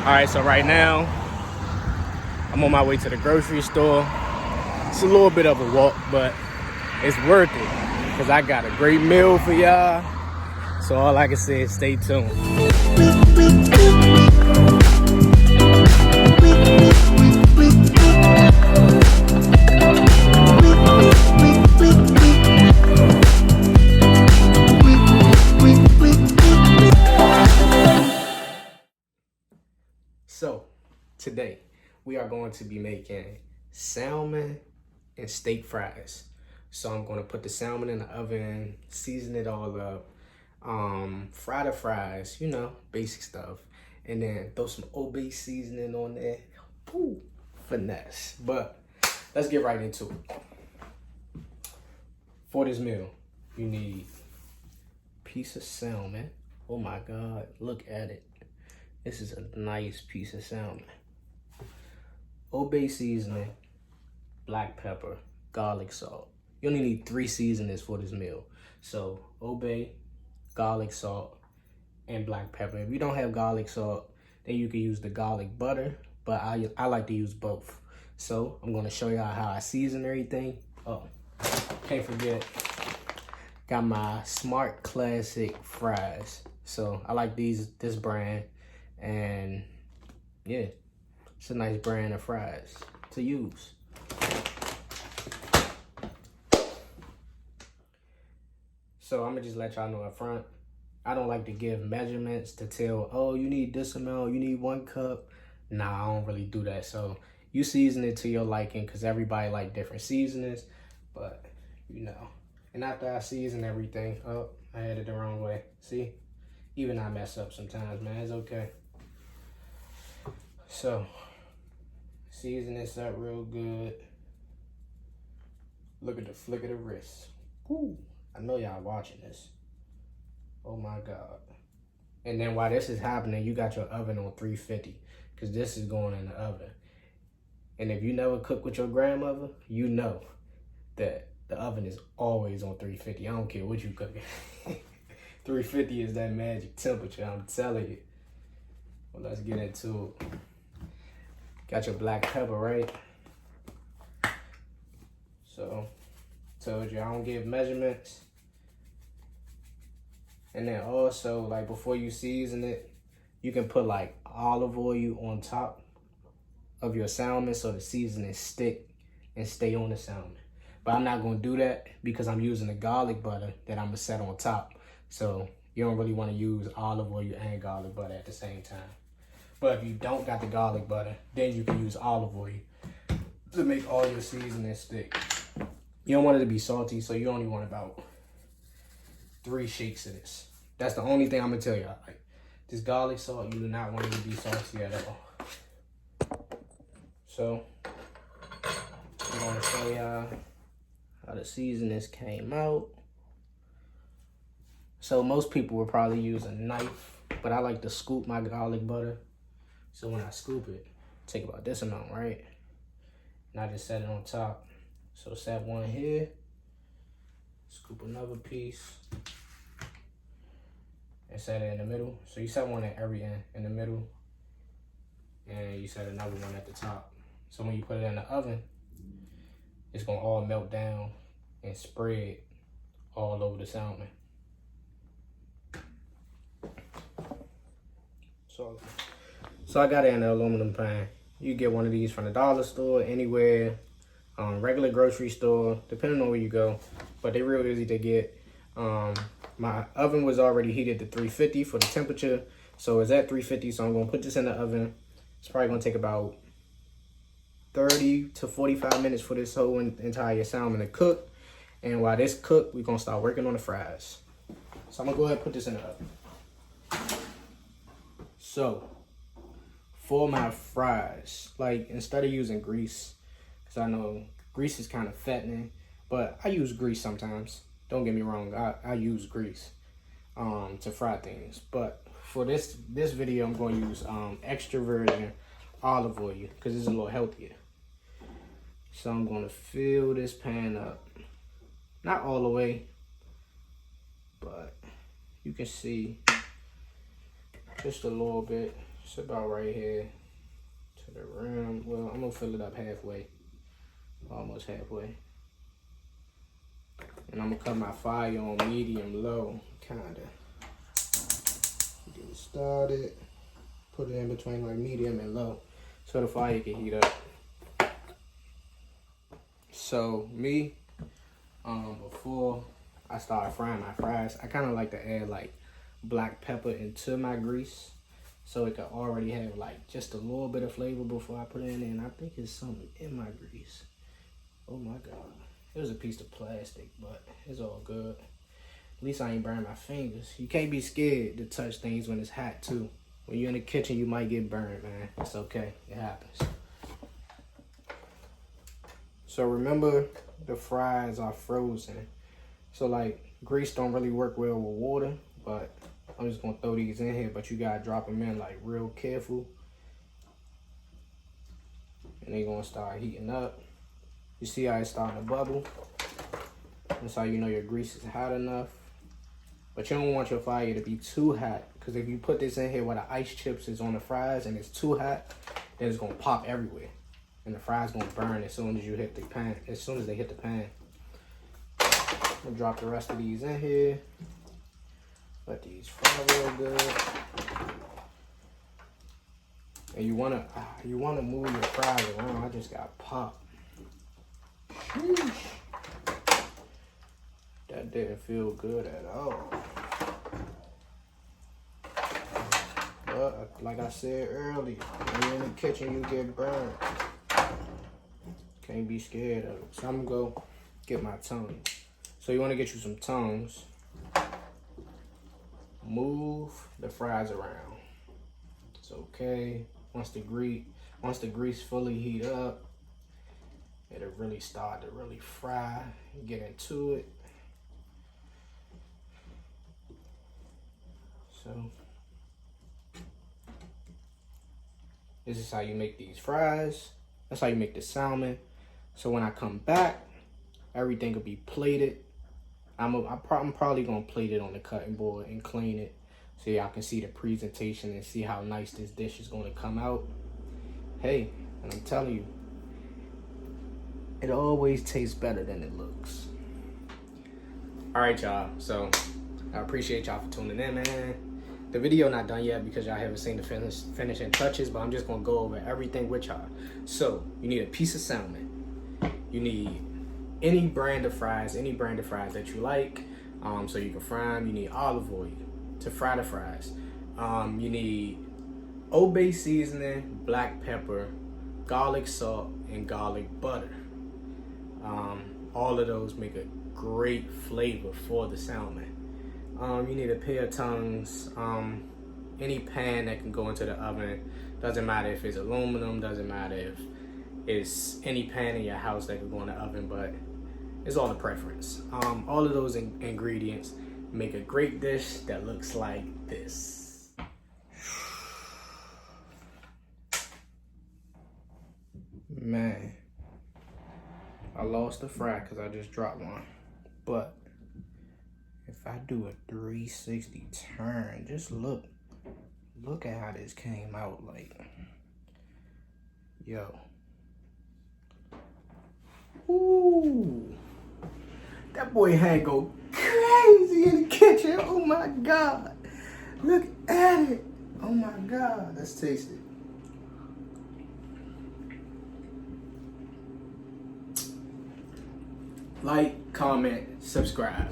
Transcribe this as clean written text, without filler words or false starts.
Alright, so right now, I'm on my way to the grocery store. It's a little bit of a walk, but it's worth it because I got a great meal for y'all. So all I can say is stay tuned. So today we are going to be making salmon and steak fries. So I'm going to put the salmon in the oven, season it all up, fry the fries, you know, basic stuff, and then throw some OB seasoning on there. Ooh, finesse. But let's get right into it. For this meal, you need a piece of salmon. Oh my God, look at it. This is a nice piece of salmon. Old Bay seasoning, black pepper, garlic salt. You only need 3 seasonings for this meal. So Old Bay, garlic salt, and black pepper. If you don't have garlic salt, then you can use the garlic butter, but I like to use both. So I'm gonna show y'all how I season everything. Oh, can't forget, got my Smart Classic fries. So I like this brand. And yeah, it's a nice brand of fries to use. So I'm gonna just let y'all know up front, I don't like to give measurements to tell, oh, you need this amount, you need 1 cup. Nah, I don't really do that. So you season it to your liking because everybody like different seasonings, but you know. And after I season everything, oh, I had it the wrong way. See, even I mess up sometimes, man, it's okay. So, season this up real good. Look at the flick of the wrist. Woo! I know y'all watching this. Oh my God. And then while this is happening, you got your oven on 350 because this is going in the oven. And if you never cook with your grandmother, you know that the oven is always on 350. I don't care what you cooking. 350 is that magic temperature, I'm telling you. Well, let's get into it. Got your black pepper, right? So, told you I don't give measurements. And then also, like before you season it, you can put like olive oil on top of your salmon so the seasoning stick and stay on the salmon. But I'm not gonna do that because I'm using the garlic butter that I'm gonna set on top. So you don't really wanna use olive oil and garlic butter at the same time. But if you don't got the garlic butter, then you can use olive oil to make all your seasonings stick. You don't want it to be salty, so you only want about 3 shakes of this. That's the only thing I'm gonna tell y'all. Like, this garlic salt, you do not want it to be salty at all. So, I'm gonna show y'all how the seasonings came out. So most people would probably use a knife, but I like to scoop my garlic butter. So when I scoop it, take about this amount, right? And I just set it on top. So set one here, scoop another piece, and set it in the middle. So you set one at every end in the middle, and you set another one at the top. So when you put it in the oven, it's gonna all melt down and spread all over the salmon. So I got it in an aluminum pan. You get one of these from the dollar store, anywhere, regular grocery store, depending on where you go. But they're real easy to get. My oven was already heated to 350 for the temperature. So it's at 350, so I'm gonna put this in the oven. It's probably gonna take about 30 to 45 minutes for this whole entire salmon to cook. And while this cook, we're gonna start working on the fries. So I'm gonna go ahead and put this in the oven. So, for my fries, like instead of using grease, because I know grease is kind of fattening, but I use grease sometimes. Don't get me wrong, I use grease to fry things. But for this video, I'm going to use extra virgin olive oil because it's a little healthier. So I'm going to fill this pan up. Not all the way, but you can see just a little bit. It's about right here to the rim. Well, I'm gonna fill it up halfway, almost halfway. And I'm gonna cut my fire on medium low, kinda. Get it started. Put it in between like medium and low, so the fire can heat up. So me, before I start frying my fries, I kind of like to add like black pepper into my grease, so it can already have like just a little bit of flavor before I put it in there. And I think there's something in my grease. Oh my God. It was a piece of plastic, but it's all good. At least I ain't burn my fingers. You can't be scared to touch things when it's hot too. When you're in the kitchen, you might get burned, man. It's okay, it happens. So remember, the fries are frozen. So like, grease don't really work well with water, but I'm just gonna throw these in here, but you gotta drop them in like real careful. And they're gonna start heating up. You see how it's starting to bubble? That's how you know your grease is hot enough. But you don't want your fire to be too hot, because if you put this in here where the ice chips is on the fries and it's too hot, then it's gonna pop everywhere. And the fries gonna burn as soon as you hit the pan, as soon as they hit the pan. I'm gonna drop the rest of these in here. Let these fry real good. And you wanna move your fries around. I just got popped. Sheesh. That didn't feel good at all. But like I said earlier, when you're in the kitchen, you get burned. Can't be scared of it. So I'm gonna go get my tongs. So you wanna get you some tongs. Move the fries around. It's okay. Once the grease fully heat up, it'll really start to really fry and get into it. So this is how you make these fries. That's how you make the salmon. So when I come back, everything will be plated. I'm probably gonna plate it on the cutting board and clean it so y'all can see the presentation and see how nice this dish is gonna come out. Hey, and I'm telling you, it always tastes better than it looks. All right, y'all. So I appreciate y'all for tuning in, man. The video not done yet because y'all haven't seen the finishing touches, but I'm just gonna go over everything with y'all. So you need a piece of salmon. You need any brand of fries that you like, so you can fry them. You need olive oil to fry the fries. You need Old Bay seasoning, black pepper, garlic salt, and garlic butter. All of those make a great flavor for the salmon. You need a pair of tongs, any pan that can go into the oven. Doesn't matter if it's aluminum, doesn't matter if it's any pan in your house that can go in the oven, but it's all the preference. All of those ingredients make a great dish that looks like this. Man, I lost the fry because I just dropped one, but if I do a 360 turn, just look at how this came out. Like, yo, ooh, that boy had go crazy in the kitchen. Oh my God, look at it. Oh my God, let's taste it. Like, comment, subscribe.